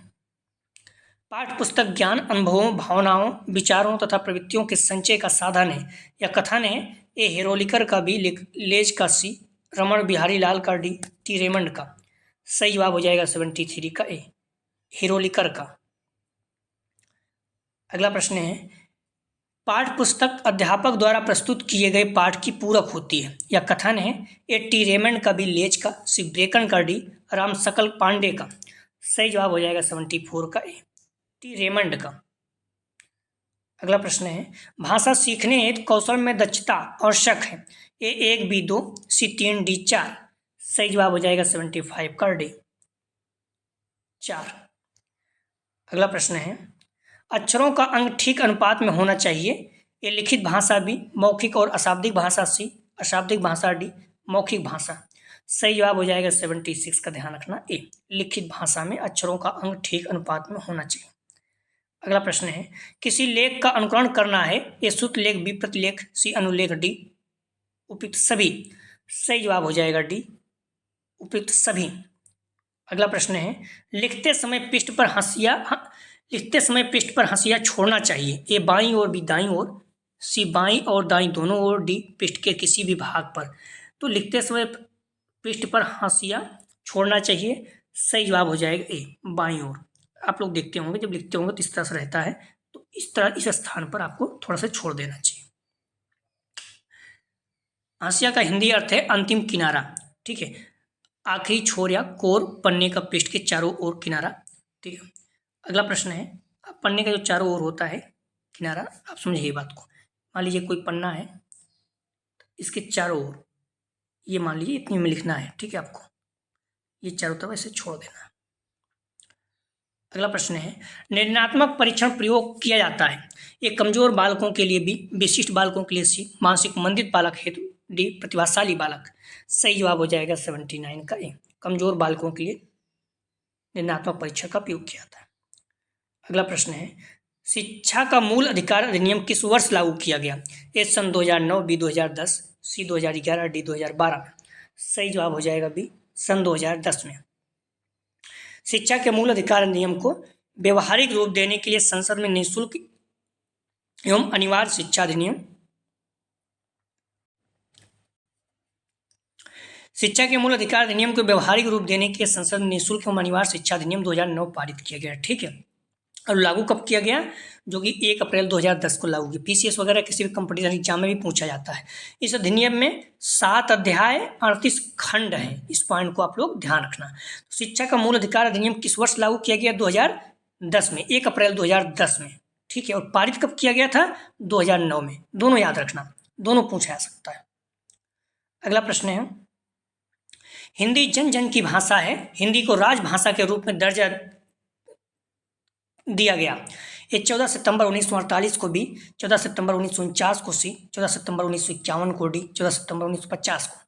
पाठ्य पुस्तक ज्ञान, अनुभवों, भावनाओं, विचारों तथा प्रवृत्तियों के संचय का साधन है, या कथन है? ए, हेरोलिकर का, बी, लेज का, सी, रमण बिहारी लाल का, डी, टी, रेमंड का। सही जवाब हो जाएगा 73 का ए, हेरोलिकर का। अगला प्रश्न है, पाठ्य पुस्तक अध्यापक द्वारा प्रस्तुत किए गए पाठ की पूरक होती है, या कथन है? ए, टी, रेमंड का, बी, लेज का, सी, ब्रेकन का, डी, राम सकल पांडे का। सही जवाब हो जाएगा 74 का ए, टी, रेमंड का। अगला प्रश्न है, भाषा सीखने हेतु कौशल में दक्षता आवश्यक है? ए, 1, बी, 2, सी, 3, डी, 4। सही जवाब हो जाएगा 75 का डी, 4। अगला प्रश्न है, अक्षरों का अंग ठीक अनुपात में होना चाहिए? ए, लिखित भाषा, बी, मौखिक और अशाब्दिक भाषा, सी, अशाब्दिक भाषा, डी, मौखिक भाषा। सही जवाब हो जाएगा 76 का, ध्यान रखना ए, लिखित भाषा में अक्षरों का अंग ठीक अनुपात में होना चाहिए। अगला प्रश्न है, किसी लेख का अनुकरण करना है? ए, श्रुत लेख, बी, प्रतिलेख, सी, अनुलेख, डी, उपयुक्त सभी। सही जवाब हो जाएगा डी, उपयुक्त सभी। अगला प्रश्न है, लिखते समय पृष्ठ पर हंसिया छोड़ना चाहिए। ए बाईं ओर, बी दाईं ओर, सी बाईं और दाईं दोनों ओर, डी पृष्ठ के किसी भी भाग पर। तो लिखते समय पृष्ठ पर हंसिया छोड़ना चाहिए। सही जवाब हो जाएगा ए, बाईं ओर। आप लोग देखते होंगे जब लिखते होंगे तो इस तरह से रहता है, तो इस तरह इस स्थान पर आपको थोड़ा सा छोड़ देना चाहिए। हाशिया का हिंदी अर्थ है अंतिम किनारा। ठीक है, आखिरी छोर या कोर पन्ने का पृष्ठ के चारों ओर किनारा। ठीक है, अगला प्रश्न है, पन्ने का जो चारों ओर होता है किनारा, आप समझिए बात को। मान लीजिए कोई पन्ना है, इसके चारों ओर ये मान लीजिए इतनी में लिखना है। ठीक है, आपको ये चारों तरफ ऐसे छोड़ देना। अगला प्रश्न है, निर्णयात्मक परीक्षण प्रयोग किया जाता है। ये कमजोर बालकों के लिए बी, विशिष्ट बालकों के लिए सी, मानसिक मंदित बालक हेतु डी, प्रतिभाशाली बालक। सही जवाब हो जाएगा 79 का ए, कमजोर बालकों के लिए निर्णयात्मक परीक्षण का प्रयोग किया जाता है। अगला प्रश्न है, शिक्षा का मूल अधिकार अधिनियम किस वर्ष लागू किया गया। ए सन 2009, बी 2010, सी 2011, डी 2012। सही जवाब हो जाएगा बी, सन 2010 में। शिक्षा के मूल अधिकार अधिनियम को व्यवहारिक रूप देने के लिए संसद में निःशुल्क एवं अनिवार्य शिक्षा अधिनियम, शिक्षा के मूल अधिकार अधिनियम को व्यवहारिक रूप देने के लिए संसद में निःशुल्क एवं अनिवार्य शिक्षा अधिनियम 2009 पारित किया गया। ठीक है, और लागू कब किया गया, जो कि 1 अप्रैल 2010 को लागू किया। पीसीएस वगैरह किसी भी कंपटीशन एग्जाम में भी पूछा जाता है। इस अधिनियम में 7 अध्याय 38 खंड हैं। इस पॉइंट को आप लोग ध्यान रखना। शिक्षा का मूल अधिकार अधिनियम किस वर्ष लागू किया गया, 2010 में, 1 अप्रैल 2010 में। ठीक है, और पारित कब किया गया था, 2009 में। दोनों याद रखना, दोनों पूछा जा सकता है। अगला प्रश्न है, हिंदी जन जन की भाषा है, हिंदी को राजभाषा के रूप में दर्जा दिया गया। ये 14 सितंबर 1948 को बी, 14 सितंबर 1949 को सी, 14 सितंबर 1951 को डी, 14 सितंबर 1950 को।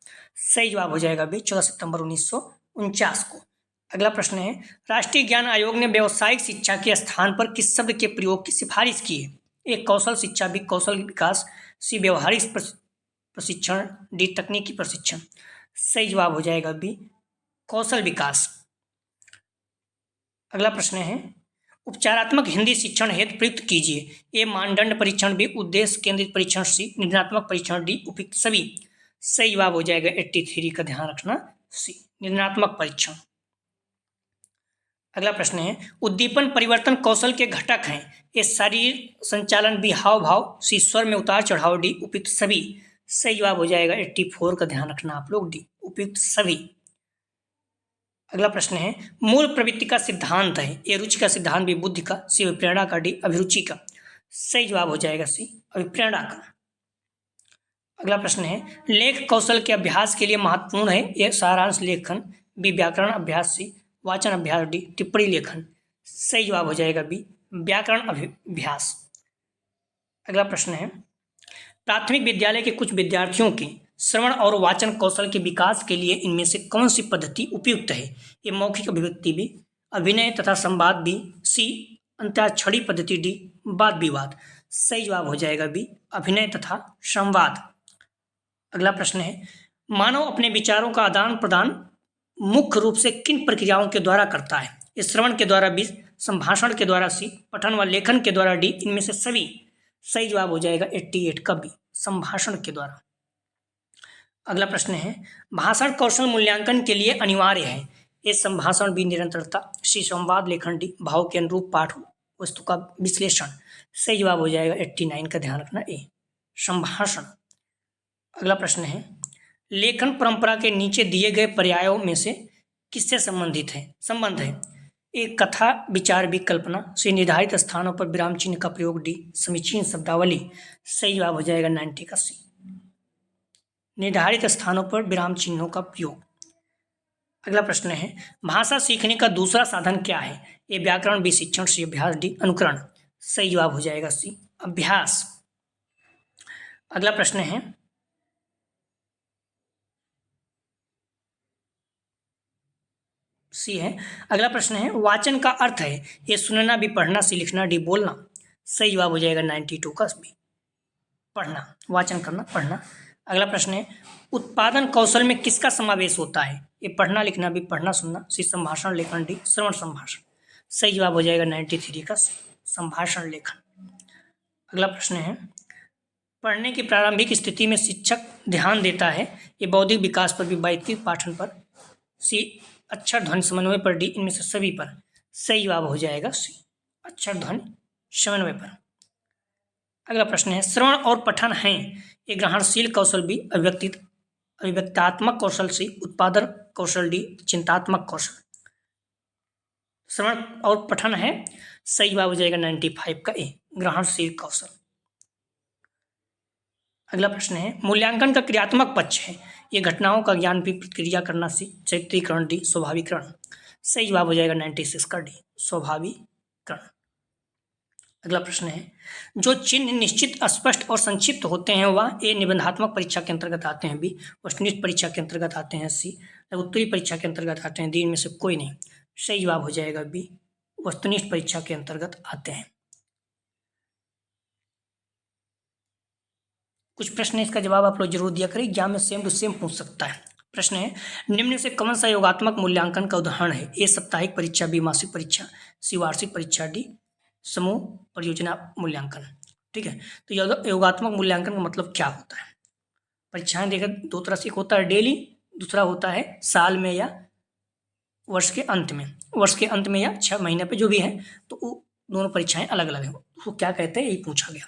सही जवाब हो जाएगा बी, 14 सितंबर 1949 को। अगला प्रश्न है, राष्ट्रीय ज्ञान आयोग ने व्यावसायिक शिक्षा के स्थान पर किस शब्द के प्रयोग की सिफारिश की है। ए कौशल शिक्षा, बी कौशल विकास, सी व्यवहारिक प्रशिक्षण, डी तकनीकी प्रशिक्षण। सही जवाब हो जाएगा बी, कौशल विकास। अगला प्रश्न है, उपचारात्मक हिंदी शिक्षण हेतु प्रयुक्त कीजिए। ए मानदंड परीक्षण, बी उद्देश्य केंद्रित परीक्षण, सी निर्णयात्मक परीक्षण, डी उपयुक्त सभी। सही जवाब हो जाएगा 83 का, ध्यान रखना सी, निर्णयात्मक परीक्षण। अगला प्रश्न है, उद्दीपन परिवर्तन कौशल के घटक हैं। ए शरीर संचालन, बी हाव भाव, सी स्वर में उतार चढ़ाव, डी उपयुक्त सभी। सही जवाब हो जाएगा 84 का, ध्यान रखना आप लोग डी, उपयुक्त सभी। अगला प्रश्न है, मूल प्रवृत्ति का सिद्धांत है। ए रुचि का सिद्धांत, बी बुद्धि का, सी अभिप्रेरणा का, डी अभिरुचि का। सही जवाब हो जाएगा सी, अभिप्रेरणा का। अगला प्रश्न है, लेख कौशल के अभ्यास के लिए महत्वपूर्ण है। ए सारांश लेखन, बी व्याकरण अभ्यास, सी वाचन अभ्यास, डी टिप्पणी लेखन। सही जवाब हो जाएगा बी, व्याकरण अभ्यास। अगला प्रश्न है, प्राथमिक विद्यालय के कुछ विद्यार्थियों के श्रवण और वाचन कौशल के विकास के लिए इनमें से कौन सी पद्धति उपयुक्त है। ये मौखिक अभिव्यक्ति, बी अभिनय तथा संवाद, बी सी अंत्याक्षरी पद्धति, डी वाद विवाद। सही जवाब हो जाएगा बी, अभिनय तथा संवाद। अगला प्रश्न है, मानव अपने विचारों का आदान प्रदान मुख्य रूप से किन प्रक्रियाओं के द्वारा करता है। इस श्रवण के द्वारा, बी संभाषण के द्वारा, सी पठन व लेखन के द्वारा, डी इनमें से सभी। सही जवाब हो जाएगा 88 का बी, संभाषण के द्वारा। अगला प्रश्न है, भाषण कौशल मूल्यांकन के लिए अनिवार्य है। ए संभाषण, बी निरंतरता, सी संवाद लेखन, डी भाव के अनुरूप पाठ वस्तु का विश्लेषण। सही जवाब हो जाएगा 89 का, ध्यान रखना ए संभाषण। अगला प्रश्न है, लेखन परंपरा के नीचे दिए गए पर्यायों में से किससे संबंध है। एक कथा विचार, बी कल्पना, सी निर्धारित स्थानों पर विराम चिन्ह का प्रयोग, डी समीचीन शब्दावली। सही जवाब हो जाएगा 90 का सी, निर्धारित स्थानों पर विराम चिन्हों का प्रयोग। अगला प्रश्न है, भाषा सीखने का दूसरा साधन क्या है। ए व्याकरण, बी शिक्षण, सी अभ्यास, डी अनुकरण। सही जवाब हो जाएगा सी, अभ्यास। अगला प्रश्न है, सी है। अगला प्रश्न है, वाचन का अर्थ है। ये सुनना, भी पढ़ना, सी लिखना, डी बोलना। सही जवाब हो जाएगा 92 का बी, पढ़ना, वाचन करना, पढ़ना। अगला प्रश्न है, उत्पादन कौशल में किसका समावेश होता है? ए पढ़ना लिखना, बी पढ़ना सुनना, सी संभाषण लेखन, डी श्रवण संभाषण। सही जवाब हो जाएगा 93 का संभाषण लेखन। अगला प्रश्न है, पढ़ने की प्रारंभिक स्थिति में शिक्षक ध्यान देता है ये बौद्धिक विकास पर, भी वायक्तिक पाठन पर, सी अक्षर ध्वनि समन्वय पर, डी इनमें से सभी पर। सही जवाब हो जाएगा सी अक्षर ध्वनि समन्वय पर। अगला प्रश्न है, श्रवण और पठन हैं ये ग्रहणशील कौशल, भी अभिव्यक्तात्मक कौशल, सी उत्पादन कौशल, डी चिंतात्मक कौशल। श्रवण और पठन है, सही जवाब हो जाएगा 95 का ए ग्रहणशील कौशल। अगला प्रश्न है, मूल्यांकन का क्रियात्मक पक्ष है ये घटनाओं का ज्ञान भी प्रतिक्रिया करना, सी चरित्रीकरण, डी स्वाभाविकरण। सही जवाब हो जाएगा 96 का डी स्वाभाविकरण। अगला प्रश्न है, जो चिन्ह निश्चित स्पष्ट और संक्षिप्त होते हैं वह ए निबंधात्मक परीक्षा के अंतर्गत आते हैं, बी वस्तुनिष्ठ परीक्षा के अंतर्गत आते हैं, सी उत्तरी परीक्षा के अंतर्गत आते हैं, डी इनमें से कोई नहीं। सही जवाब हो जाएगा बी वस्तुनिष्ठ परीक्षा के अंतर्गत आते हैं। कुछ प्रश्न है, इसका जवाब आप लोग जरूर दिया करें, एग्जाम में सेम टू सेम पूछ सकता है। प्रश्न है, निम्न से कौन सा योगात्मक मूल्यांकन का उदाहरण है? ए साप्ताहिक परीक्षा, बी मासिक परीक्षा, सी वार्षिक परीक्षा, डी समूह परियोजना मूल्यांकन। ठीक है, तो योगात्मक मूल्यांकन का मतलब क्या होता है? परीक्षाएं देखा दो तरह से, एक होता है डेली, दूसरा होता है साल में या वर्ष के अंत में या 6 महीने पे जो भी है, तो वो दोनों परीक्षाएं अलग अलग हैं, वो क्या कहते हैं यही पूछा गया।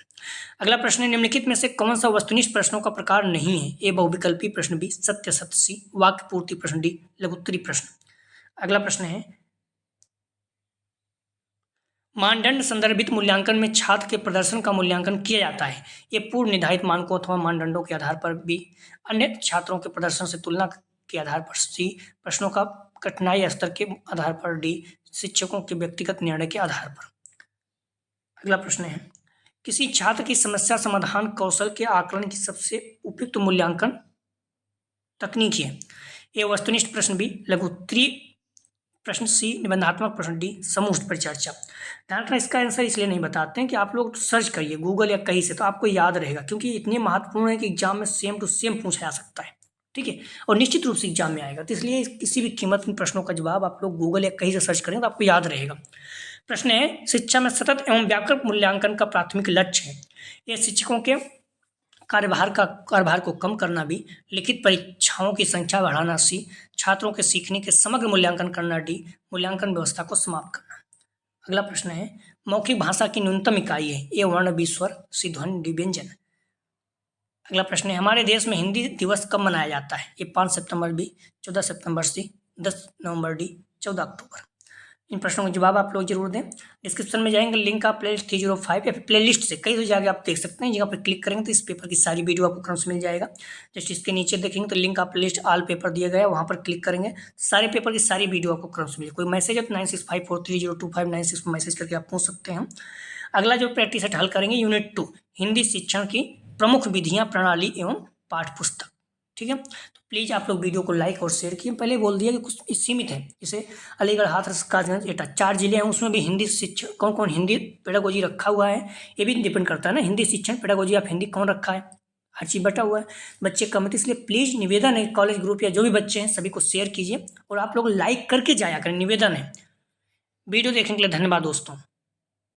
अगला प्रश्न है, निम्नलिखित में से कौन सा वस्तुनिष्ठ प्रश्नों का प्रकार नहीं है? ए बहुविकल्पी प्रश्न, बी सत्य सत्य, सी वाक्य पूर्ति प्रश्न, डी लघुत्तरी प्रश्न। अगला प्रश्न है, मानदंड संदर्भित मूल्यांकन में छात्र के प्रदर्शन का मूल्यांकन किया जाता है ये पूर्व निर्धारित मानकों अथवा मानदंडों के आधार पर, बी अन्य छात्रों के प्रदर्शन से तुलना के आधार पर, सी प्रश्नों का कठिनाई स्तर के आधार पर, डी शिक्षकों के व्यक्तिगत निर्णय के आधार पर। अगला प्रश्न है, किसी छात्र की समस्या समाधान कौशल के आकलन की सबसे उपयुक्त मूल्यांकन तकनीक है? ए वस्तुनिष्ठ प्रश्न, बी लघुत्तरी प्रश्न, सी निबंधात्मक प्रश्न, डी समूह परिचर्चा। ध्यान रखना, इसका आंसर इसलिए नहीं बताते हैं कि आप लोग सर्च करिए गूगल या कहीं से, तो आपको याद रहेगा, क्योंकि इतने महत्वपूर्ण है कि एग्जाम में सेम टू सेम पूछा जा सकता है। ठीक है, और निश्चित रूप से एग्जाम में आएगा, तो इसलिए किसी भी कीमत इन प्रश्नों का जवाब आप लोग गूगल या कहीं से सर्च करेंगे तो आपको याद रहेगा। प्रश्न है, शिक्षा में सतत एवं व्यापक मूल्यांकन का प्राथमिक लक्ष्य है यह शिक्षकों के कार्यभार को कम करना, भी लिखित परीक्षाओं की संख्या बढ़ाना, सी छात्रों के सीखने के समग्र मूल्यांकन करना, डी मूल्यांकन व्यवस्था को समाप्त करना। अगला प्रश्न है, मौखिक भाषा की न्यूनतम इकाई है? ए वर्ण, बी स्वर, सी ध्वनि, डी व्यंजन। अगला प्रश्न है, हमारे देश में हिंदी दिवस कब मनाया जाता है? ए 5 सितंबर, बी 14 सितंबर, सी 10 नवंबर, डी 14 अक्टूबर। इन प्रश्नों के जवाब आप लोग जरूर दें। डिस्क्रिप्शन में जाएंगे, लिंक आप प्लेलिस्ट 305 या फिर प्लेलिस्ट से कहीं तो जाके आप देख सकते हैं, जगह पर क्लिक करेंगे तो इस पेपर की सारी वीडियो आपको क्रम से मिल जाएगा। जस्ट इसके नीचे देखेंगे तो लिंक आप प्लेलिस्ट ऑल पेपर दिया गया है, वहाँ पर क्लिक करेंगे सारे पेपर की सारी वीडियो आपको क्रम से मिलेगी। कोई मैसेज है तो 9654302596 पर मैसेज करके आप पूछ सकते हैं। अगला जो प्रैक्टिस सेट हल करेंगे यूनिट 2 हिंदी शिक्षण की प्रमुख विधियाँ, प्रणाली एवं पाठ पुस्तक। ठीक है, तो प्लीज़ आप लोग वीडियो को लाइक और शेयर किए। पहले बोल दिया कि कुछ सीमित है, जैसे अलीगढ़, हाथरस, कासगंज, एटा 4 जिले हैं, उसमें भी हिंदी शिक्षण कौन कौन हिंदी पेडागोजी रखा हुआ है ये भी डिपेंड करता है ना, हिंदी शिक्षण पेडागोजी आप हिंदी कौन रखा है, हर चीज़ बटा हुआ है। बच्चे कम है, इसलिए प्लीज़ निवेदन है, कॉलेज ग्रुप या जो भी बच्चे हैं सभी को शेयर कीजिए और आप लोग लाइक करके जाया करें, निवेदन है। वीडियो देखने के लिए धन्यवाद दोस्तों।